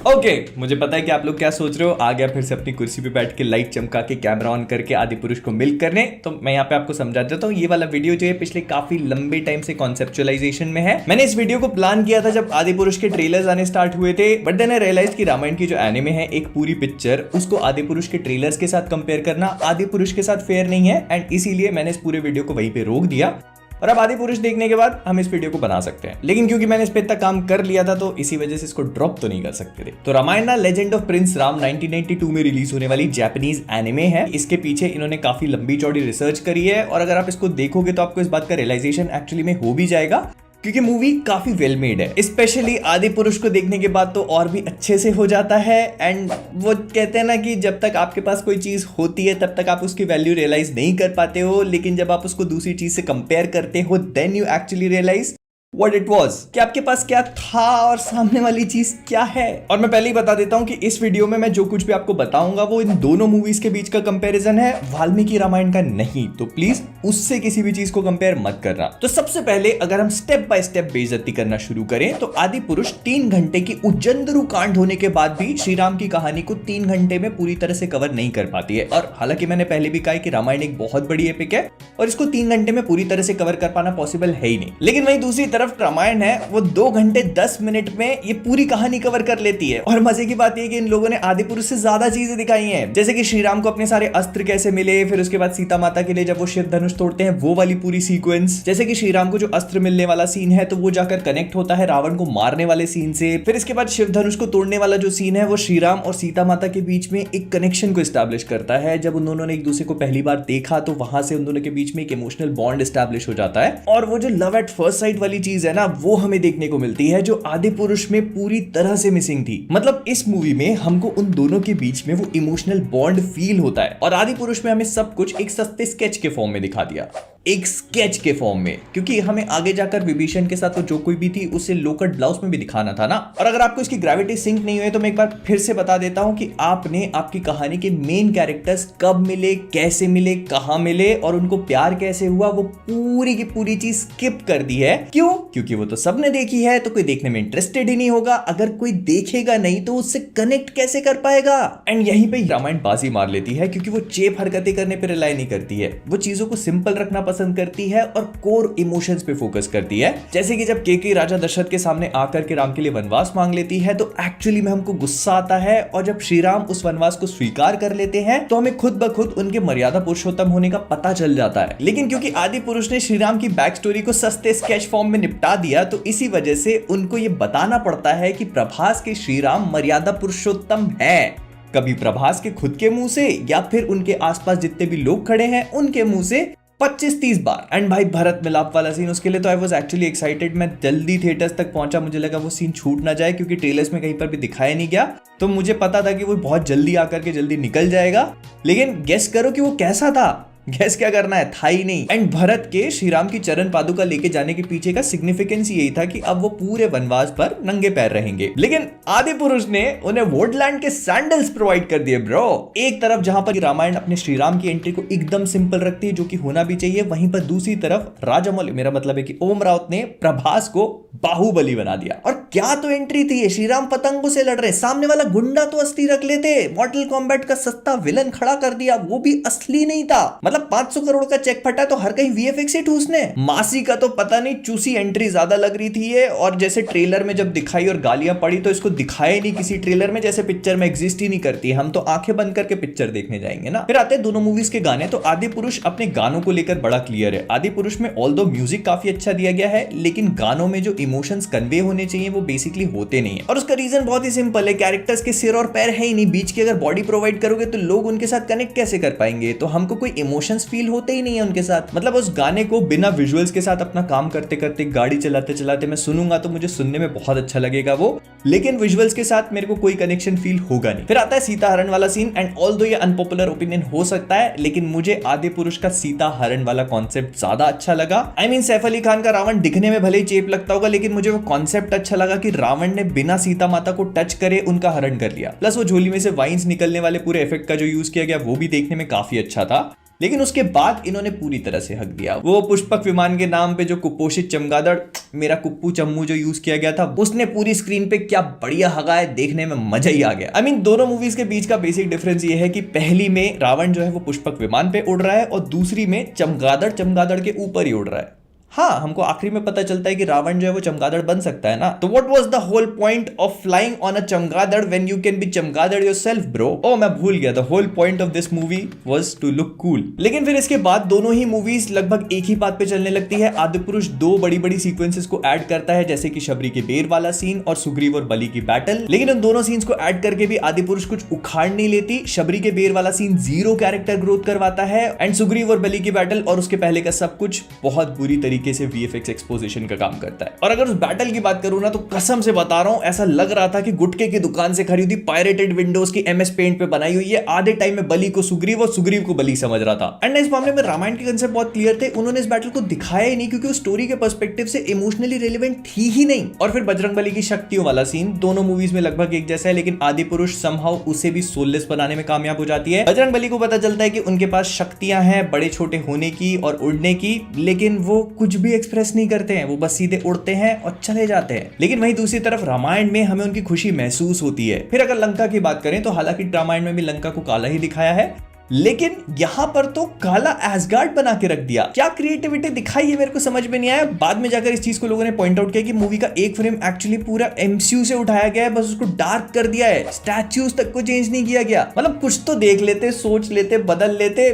Okay, मुझे पता है कि आप लोग क्या सोच रहे हो। आ गया फिर से अपनी कुर्सी पे बैठ के लाइट चमका के कैमरा ऑन करके आदि पुरुष को मिल्क करने। तो मैं यहाँ पे आपको समझा देता हूँ। ये वाला वीडियो जो है पिछले काफी लंबे टाइम से कॉन्सेप्चुअलाइजेशन में है। मैंने इस वीडियो को प्लान किया था जब आदि पुरुष के ट्रेलर्स आने स्टार्ट हुए थे, बट देन आई रियलाइज कि रामायण की जो एनिमे है एक पूरी पिक्चर, उसको आदि पुरुष के ट्रेलर्स के साथ कंपेयर करना आदि पुरुष के साथ फेयर नहीं है, एंड इसीलिए मैंने इस पूरे वीडियो को वहीं पे रोक दिया। और अब आदि पुरुष देखने के बाद हम इस वीडियो को बना सकते हैं, लेकिन क्योंकि मैंने इस पे इतना काम कर लिया था तो इसी वजह से इसको ड्रॉप तो नहीं कर सकते थे। तो Ramayan legend of prince Ram 1992 में रिलीज होने वाली जापानीज एनिमे है। इसके पीछे इन्होंने काफी लंबी चौड़ी रिसर्च करी है, और अगर आप इसको देखोगे तो आपको इस बात का रियलाइजेशन एक्चुअली में हो भी जाएगा, क्योंकि मूवी काफी वेल मेड है। स्पेशली आदि पुरुष को देखने के बाद तो और भी अच्छे से हो जाता है। एंड वो कहते हैं ना कि जब तक आपके पास कोई चीज होती है तब तक आप उसकी वैल्यू रियलाइज नहीं कर पाते हो, लेकिन जब आप उसको दूसरी चीज से कंपेयर करते हो then you actually realise What it was, कि आपके पास क्या था और सामने वाली चीज क्या है। और मैं पहले ही बता देता हूं कि इस वीडियो में मैं जो कुछ भी आपको बताऊंगा वो इन दोनों मूवीज के बीच का कंपैरिजन है, वाल्मीकि रामायण का नहीं। तो प्लीज उससे किसी भी चीज को कंपेयर मत करना। तो सबसे पहले अगर हम स्टेप बाय स्टेप बेइज्जती करना शुरू करें तो आदि पुरुष 3 घंटे की उज्जंदरू कांड होने के बाद भी श्री राम की कहानी को 3 घंटे में पूरी तरह से कवर नहीं कर पाती है। और हालांकि मैंने पहले भी कहा कि रामायण एक बहुत बड़ी एपिक है और इसको 3 घंटे में पूरी तरह से कवर कर पाना पॉसिबल है ही नहीं। लेकिन वहीं दूसरी तरफ रामायण है वो 2 घंटे 10 मिनट में ये पूरी कहानी कवर कर लेती है। और मजे की बात ये कि इन लोगों ने आदि पुरुष से ज्यादा चीजें दिखाई हैं, जैसे कि श्री राम को अपने सारे अस्त्र कैसे मिले, फिर उसके बाद सीता माता के लिए जब वो शिव धनुष तोड़ते हैं वो वाली पूरी सीक्वेंस, जैसे कि श्री राम को जो अस्त्र मिलने वाला सीन है तो वो जाकर कनेक्ट होता है रावण को मारने वाले सीन से। फिर इसके बाद शिव धनुष को तोड़ने वाला जो सीन है वो श्री राम और सीता माता के बीच में एक कनेक्शन को एस्टैब्लिश करता है। जब उन दोनों ने एक दूसरे को पहली बार देखा तो वहां से उन दोनों के बीच में एक इमोशनल बॉन्ड एस्टैब्लिश हो जाता है। और वो जो लव एट फर्स्ट साइट वाली चीज है ना, वो हमें देखने को मिलती है जो आदि पुरुष में पूरी तरह से मिसिंग थी। मतलब इस मूवी में हमको उन दोनों के बीच में वो इमोशनल बॉन्ड फील होता है, और आदि पुरुष में हमें सब कुछ एक सस्ते स्केच के फॉर्म में दिखा दिया, एक स्केच के फॉर्म में, क्योंकि हमें आगे जाकर विभीषण के साथ तो जो कोई भी थी उसे लोकट ब्लाउज में भी दिखाना था ना। और अगर आपको इसकी ग्रेविटी सिंक नहीं हुई तो मैं एक बार फिर से बता देता हूं कि आपने आपकी कहानी के मेन कैरेक्टर्स कब मिले, कैसे मिले, कहां मिले और उनको प्यार कैसे हुआ, वो पूरी की पूरी चीज स्किप कर दी है। क्यों? क्योंकि वो तो सबने देखी है, तो कोई देखने में इंटरेस्टेड ही नहीं होगा। अगर कोई देखेगा नहीं तो उससे कनेक्ट कैसे कर पाएगा? एंड यहीं पे रामायण बाजी मार लेती है, क्योंकि वो चेप हरकतें करने पर रिलाई नहीं करती है। वो चीजों को सिंपल रखना पसंद करती है और कोर इमोशंस पे फोकस करती है। जैसे कि जब केकई राजा दशरथ के सामने आकर के राम के लिए वनवास मांग लेती है तो एक्चुअली में हमको गुस्सा आता है, और जब श्री राम उस वनवास को स्वीकार कर लेते हैं तो हमें खुद ब खुद उनके मर्यादा पुरुषोत्तम होने का पता चल जाता है। लेकिन क्योंकि आदि पुरुष ने श्री राम की बैक स्टोरी को सस्ते स्केच फॉर्म में निपटा दिया, तो इसी वजह से उनको यह बताना पड़ता है कि प्रभास के श्री राम मर्यादा पुरुषोत्तम है। कभी प्रभास के खुद के मुंह से या फिर उनके आसपास जितने भी लोग खड़े हैं उनके मुंह से 25-30 बार। एंड भाई भरत मिलाप वाला सीन, उसके लिए तो आई वाज एक्चुअली एक्साइटेड। मैं जल्दी थिएटर्स तक पहुंचा, मुझे लगा वो सीन छूट ना जाए, क्योंकि ट्रेलर्स में कहीं पर भी दिखाया नहीं गया, तो मुझे पता था कि वो बहुत जल्दी आकर के जल्दी निकल जाएगा। लेकिन गेस करो कि वो कैसा था? गैस क्या करना है, था ही नहीं। एंड भरत के श्री राम की चरण पादुका लेके जाने के पीछे का सिग्निफिकेंस यही था कि अब वो पूरे वनवास पर नंगे पैर रहेंगे। लेकिन आदि पुरुष ने उन्हें वुडलैंड के सैंडल्स प्रोवाइड कर दिए ब्रो। एक तरफ जहां पर रामायण अपने श्री राम की एंट्री को एकदम सिंपल रखती है, जो कि होना भी चाहिए, वहीं पर दूसरी तरफ राजामौली, मेरा मतलब है कि ओम राउत ने प्रभास को बाहुबली बना दिया। और क्या तो एंट्री थी, श्री राम पतंगों से लड़ रहे, सामने वाला गुंडा तो असली रख लेते, मॉर्टल कॉम्बैट का सस्ता विलन खड़ा कर दिया, वो भी असली नहीं था। मतलब 500 करोड़ का चेक फटा तो हर कहीं वीएफएक्स ही ठूसने। मासी का तो पता नहीं चूसी एंट्री ज्यादा लग रही थी ये, और जैसे ट्रेलर में जब दिखाई और गालियां पड़ी तो इसको दिखाया नहीं किसी ट्रेलर में, जैसे पिक्चर में एग्जिस्ट ही नहीं करती। हम तो आंखें बंद करके पिक्चर देखने जाएंगे ना। फिर आते हैं दोनों मूवीज के गाने। तो आदि पुरुष अपने गानों को लेकर बड़ा क्लियर है। आदि पुरुष में ऑल्दो म्यूजिक काफी अच्छा दिया गया है, लेकिन गानों में जो इमोशंस कन्वे होने चाहिए वो बेसिकली होते नहीं है। और उसका रीजन बहुत ही सिंपल है, कैरेक्टर्स के सिर और पैर है ही नहीं, बीच की अगर बॉडी प्रोवाइड करोगे तो लोग उनके साथ कनेक्ट कैसे कर पाएंगे? तो हमको कोई इमोशंस फील होते ही नहीं है उनके साथ। मतलब उस गाने को बिना विजुअल्स के साथ अपना काम करते करते, गाड़ी चलाते चलाते मैं सुनूंगा तो मुझे सुनने में बहुत अच्छा लगेगा वो, लेकिन विजुअल्स के साथ मेरे को कोई कनेक्शन फील होगा नहीं। फिर आता है सीता हरण वाला सीन। एंड ऑल्दो ये अनपॉपुलर ओपिनियन हो सकता है, लेकिन मुझे आदि पुरुष का सीता हरण वाला कॉन्सेप्ट ज्यादा अच्छा लगा। आई मीन सैफ अली खान का रावण दिखने में भले ही चेप लगता होगा, लेकिन मुझे वो कॉन्सेप्ट अच्छा लगा कि रावण ने बिना सीता माता को टच करे उनका हरण कर लिया। प्लस वो झोली में से वाइन्स निकलने वाले पूरे इफेक्ट का जो यूज किया गया वो भी देखने में काफी अच्छा था। लेकिन उसके बाद इन्होंने पूरी तरह से हक दिया। वो पुष्पक विमान के नाम पे जो कुपोषित चमगादड़, मेरा कुप्पू चम्मू जो यूज किया गया था, उसने पूरी स्क्रीन पे क्या बढ़िया हगा है, देखने में मजा ही आ गया। आई मीन दोनों मूवीज के बीच का बेसिक डिफरेंस ये है कि पहली में रावण जो है वो पुष्पक विमान पे उड़ रहा है और दूसरी में चमगादड़ के ऊपर ही उड़ रहा है। हाँ, हमको आखिरी में पता चलता है कि रावण जो है वो चमगादड़ बन सकता है ना। तो what was the whole point of flying on a chamgadar when you can be chamgadar yourself bro? ओ मैं भूल गया, the whole point of this movie was to look cool. लेकिन फिर इसके बाद दोनों ही मूवीज लगभग एक ही बात पे चलने लगती है। आदिपुरुष दो बड़ी बड़ी सीक्वेंसेस को ऐड करता है, जैसे कि शबरी के बेर वाला सीन और सुग्रीव और बलि की बैटल। लेकिन उन दोनों सीन्स को ऐड करके भी आदिपुरुष कुछ उखाड़ नहीं लेती। शबरी के बेर वाला सीन 0 कैरेक्टर ग्रोथ करवाता है एंड सुग्रीव और बलि की बैटल और उसके पहले का सब कुछ बहुत बुरी तरीके से VFX एक्सपोजिशन का काम करता है। और अगर उस बैटल की बात करूं ना, तो कसम से बता रहा हूं, ऐसा लग रहा था कि गुटके की दुकान से खरीदी पायरेटेड विंडोज की MS पेंट पे बनाई हुई है। आधे टाइम में बलि को सुग्रीव और सुग्रीव को बलि समझ रहा था। एंड इस मामले में रामायण के कंसेप्ट बहुत क्लियर थे। उन्होंने इस बैटल को दिखाया ही नहीं क्योंकि वो स्टोरी के पर्सपेक्टिव से इमोशनली रेलेवेंट थी ही नहीं। और फिर बजरंग बली की शक्तियों वाला सीन दोनों मूवीज में लगभग एक जैसा है, लेकिन आदिपुरुष समहाउ उसे भी सोललेस बनाने में कामयाब हो जाती है। बजरंग बली को पता चलता है कि उनके पास शक्तियां हैं बड़े छोटे होने की और उड़ने की, लेकिन वो कुछ भी एक्सप्रेस नहीं करते हैं, वो बस सीधे उड़ते हैं और चले जाते हैं। लेकिन वहीं दूसरी तरफ रामायण में हमें उनकी खुशी महसूस होती है। फिर अगर लंका की बात करें तो हालांकि रामायण में भी लंका को काला ही दिखाया है, लेकिन यहां पर तो काला एसगार्ड बना के रख दिया। क्या क्रिएटिविटी दिखाई है मेरे को समझ में नहीं आया। बाद में जाकर इस चीज को लोगों ने पॉइंट आउट किया कि मूवी का एक फ्रेम एक्चुअली पूरा MCU से उठाया गया है, बस उसको डार्क कर दिया है, स्टैच्यूज तक को चेंज नहीं किया गया। मतलब कुछ तो देख लेते, सोच लेते, बदल लेते,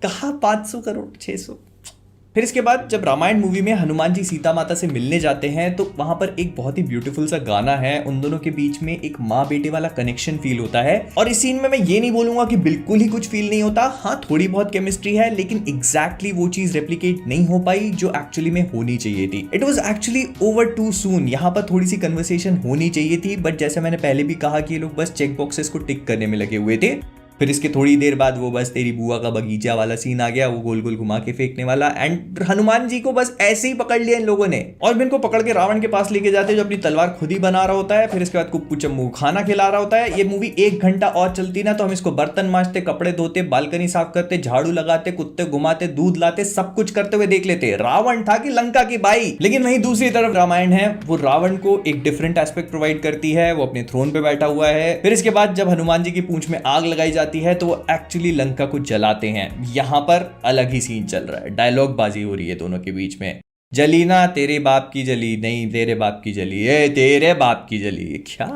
कहा 500 करोड़ 600। फिर इसके बाद जब रामायण मूवी में हनुमान जी सीता माता से मिलने जाते हैं तो वहां पर एक बहुत ही ब्यूटीफुल सा गाना है। उन दोनों के बीच में एक माँ बेटे वाला कनेक्शन फील होता है। और इस सीन में मैं ये नहीं बोलूंगा कि बिल्कुल ही कुछ फील नहीं होता। हाँ, थोड़ी बहुत केमिस्ट्री है, लेकिन एग्जैक्टली वो चीज रेप्लिकेट नहीं हो पाई जो एक्चुअली में होनी चाहिए थी। It was actually over too soon. यहाँ पर थोड़ी सी कन्वर्सेशन होनी चाहिए थी, बट जैसे मैंने पहले भी कहा कि ये लोग बस चेक बॉक्सेस को टिक करने में लगे हुए थे। फिर इसके थोड़ी देर बाद वो बस तेरी बुआ का बगीचा वाला सीन आ गया, वो गोल गोल घुमा के फेंकने वाला। एंड हनुमान जी को बस ऐसे ही पकड़ लिया इन लोगों ने और इनको पकड़ के रावण के पास लेके जाते जो अपनी तलवार खुद ही बना रहा होता है। फिर इसके बाद कुप्पू चम्मू खाना खिला रहा होता है। ये मूवी 1 घंटा और चलती ना तो हम इसको बर्तन मांजते, कपड़े धोते, बालकनी साफ करते, झाड़ू लगाते, कुत्ते घुमाते, दूध लाते, सब कुछ करते हुए देख लेते। रावण था कि लंका की बाई। लेकिन वहीं दूसरी तरफ रामायण है, वो रावण को एक डिफरेंट एस्पेक्ट प्रोवाइड करती है। वो अपने थ्रोन पे बैठा हुआ है। फिर इसके बाद जब हनुमान जी की पूंछ में आग लगाई जाती है तो वो एक्चुअली लंका को जलाते हैं। यहां पर अलग ही सीन चल रहा है, डायलॉग बाजी हो रही है दोनों के बीच में। जली ना तेरे बाप की जली, नहीं तेरे बाप की जली, तेरे बाप की जली, क्या।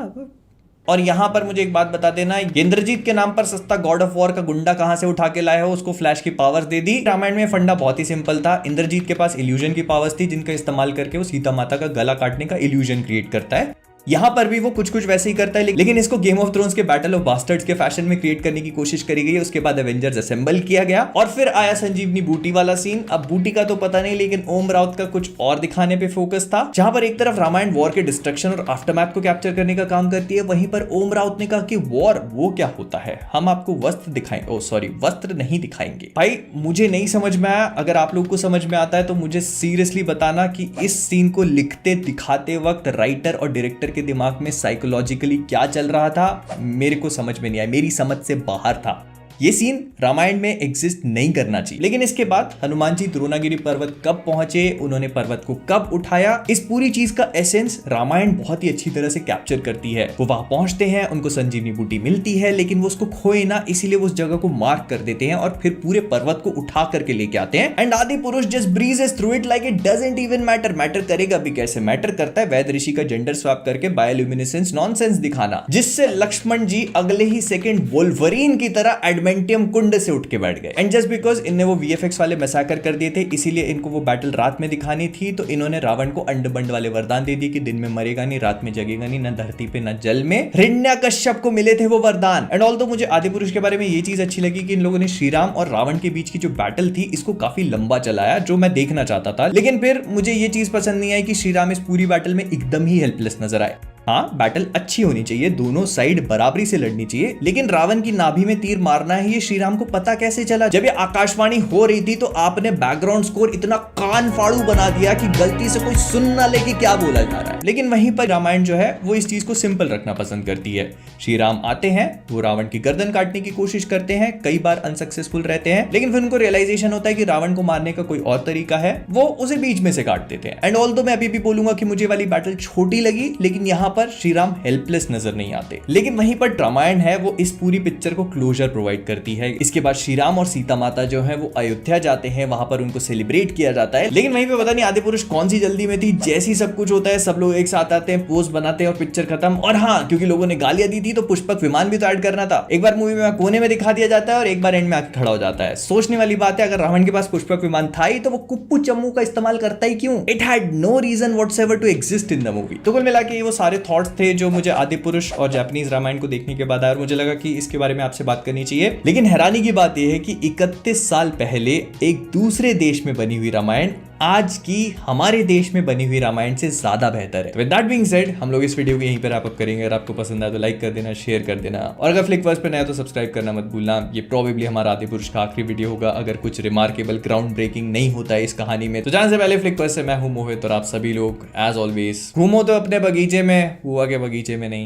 और यहां पर मुझे एक बात बता देना, इंद्रजीत के नाम पर सस्ता गॉड ऑफ वॉर का गुंडा कहां से उठा के लाया हो, उसको फ्लैश की पावर्स दे दी। रामायण में फंडा बहुत ही सिंपल था। इंद्रजीत के पास इल्यूजन की पावर्स थी जिनका इस्तेमाल करके वो सीता माता का गला काटने का इल्यूजन क्रिएट करता है। यहां पर भी वो कुछ कुछ वैसे ही करता है, लेकिन इसको गेम ऑफ थ्रोन्स के बैटल ऑफ बास्टर्ड्स के फैशन में क्रिएट करने की कोशिश करी गई। उसके बाद एवेंजर्स असेंबल किया गया और फिर आया संजीवनी बूटी वाला सीन। अब बूटी का तो पता नहीं, लेकिन ओम राउत का कुछ और दिखाने पे फोकस था, जहां पर एक तरफ रामायण वॉर के डिस्ट्रक्शन और आफ्टरमैथ को कैप्चर करने का काम करती है, वहीं पर ओम राउत ने कहा कि वॉर वो क्या होता है, हम आपको वस्त्र दिखाएंगे। ओ सॉरी, वस्त्र नहीं दिखाएंगे। भाई मुझे नहीं समझ में आया, अगर आप लोग को समझ में आता है तो मुझे सीरियसली बताना कि इस सीन को लिखते दिखाते वक्त राइटर और डायरेक्टर के दिमाग में साइकोलॉजिकली क्या चल रहा था, मेरे को समझ में नहीं आया, मेरी समझ से बाहर था। ये सीन रामायण में एग्जिस्ट नहीं करना चाहिए। लेकिन इसके बाद हनुमान जी द्रोणागिरी पर्वत कब पहुंचे, उन्होंने पर्वत को कब उठाया, इस पूरी चीज का एसेंस रामायण बहुत ही अच्छी तरह से कैप्चर करती है। वो वहां पहुंचते हैं, उनको संजीवनी बूटी मिलती है, लेकिन वो उसको खोए ना, इसीलिए वो उस जगह को मार्क कर देते हैं और फिर पूरे पर्वत को उठा करके लेके आते हैं। एंड आदि पुरुष just breezes through it like it doesn't even matter. Matter करेगा भी कैसे, मैटर करता है वैद ऋषि का जेंडर स्वैप करके बायोल्यूमिनेसेंस नॉनसेंस दिखाना, जिससे लक्ष्मण जी अगले ही सेकंड वोल्वरीन की तरह एडमेंटियम कुंड से उठ के बैठ गए। एंड जस्ट बिकॉज इनने वो VFX वाले मैसाकर कर दिए थे, इसीलिए इनको वो बैटल रात में दिखानी थी, तो इन्होंने रावण को अंडबंड वाले वरदान दे दिए कि दिन में मरेगा नहीं, रात में जगेगा नहीं, ना धरती पे ना जल में। हिरण्यकश्यप को मिले थे वो वरदान। एंड ऑल्दो मुझे आदि पुरुष के बारे में ये चीज अच्छी लगी कि इन लोगों ने श्री राम और रावण के बीच की जो बैटल थी इसको काफी लंबा चलाया, जो मैं देखना चाहता था। लेकिन फिर मुझे ये चीज पसंद नहीं आई कि श्री राम इस पूरी बैटल में एकदम ही हेल्पलेस नजर आए। हाँ, बैटल अच्छी होनी चाहिए, दोनों साइड बराबरी से लड़नी चाहिए, लेकिन रावण की नाभि में तीर मारना है ये श्री राम को पता कैसे चला? जब ये आकाशवाणी हो रही थी तो आपने बैकग्राउंड स्कोर इतना कान फाड़ू बना दिया कि गलती से कोई सुन ना ले कि क्या बोला जा रहा है। लेकिन वहीं पर रामायण जो है वो इस चीज को सिंपल रखना पसंद करती है। श्री राम आते हैं, वो रावण की गर्दन काटने की कोशिश करते हैं, कई बार अनसक्सेसफुल रहते हैं, लेकिन फिर उनको रियलाइजेशन होता है कि रावण को मारने का कोई और तरीका है, वो उसे बीच में से काट देते हैं। एंड ऑल्दो मैं अभी भी बोलूंगा कि मुझे वाली बैटल छोटी लगी, लेकिन यहाँ पर श्री राम हेल्पलेस नजर नहीं आते। लेकिन वहीं पर रामायण है वो इस पूरी पिक्चर को क्लोजर प्रोवाइड करती है। इसके बाद श्री राम और सीता माता जो है वो अयोध्या जाते हैं, वहां पर उनको सेलिब्रेट किया जाता है। लेकिन वहीं पे पता नहीं आदि पुरुष कौन सी जल्दी में थी, जैसी सब कुछ होता है सब लोग एक साथ आते हैं, पोज बनाते हैं और पिक्चर खत्म। और हाँ, क्योंकि लोगों ने गालियां दी थी तो पुष्पक विमान भी तो ऐड करना था। एक बार मूवी में कोने में दिखा दिया जाता है और एक बार एंड में आके खड़ा हो जाता है। सोचने वाली बात है, अगर रावण के पास पुष्पक विमान था ही तो वो कुप्पू चम्मू का इस्तेमाल करता ही क्यों? It had no reason whatsoever to exist in the movie. तो कुल मिला के वो सारे थॉट्स थे जो मुझे आदि पुरुष और जापानीज रामायण को देखने के बाद आया और मुझे लगा कि इसके बारे में आपसे बात करनी चाहिए। लेकिन हैरानी की बात यह है कि 31 साल पहले एक दूसरे देश में बनी हुई रामायण आज की हमारे देश में बनी हुई रामायण से ज्यादा बेहतर है। विद दैट बीइंग सेड, हम लोग इस वीडियो को यहीं पर रैप अप करेंगे। अगर आपको पसंद आया तो लाइक कर देना, शेयर कर देना, और अगर फ्लिकवर्स पे नया तो सब्सक्राइब करना मत भूलना। ये प्रोबेबली हमारा आदि पुरुष का आखिरी वीडियो होगा, अगर कुछ रिमार्केबल ग्राउंड ब्रेकिंग नहीं होता है इस कहानी में। तो जाने से पहले फ्लिकवर्स से मैं हूं मोहित और आप सभी लोग एज ऑलवेज घूमो तो अपने बगीचे में, हुआ के बगीचे में नहीं।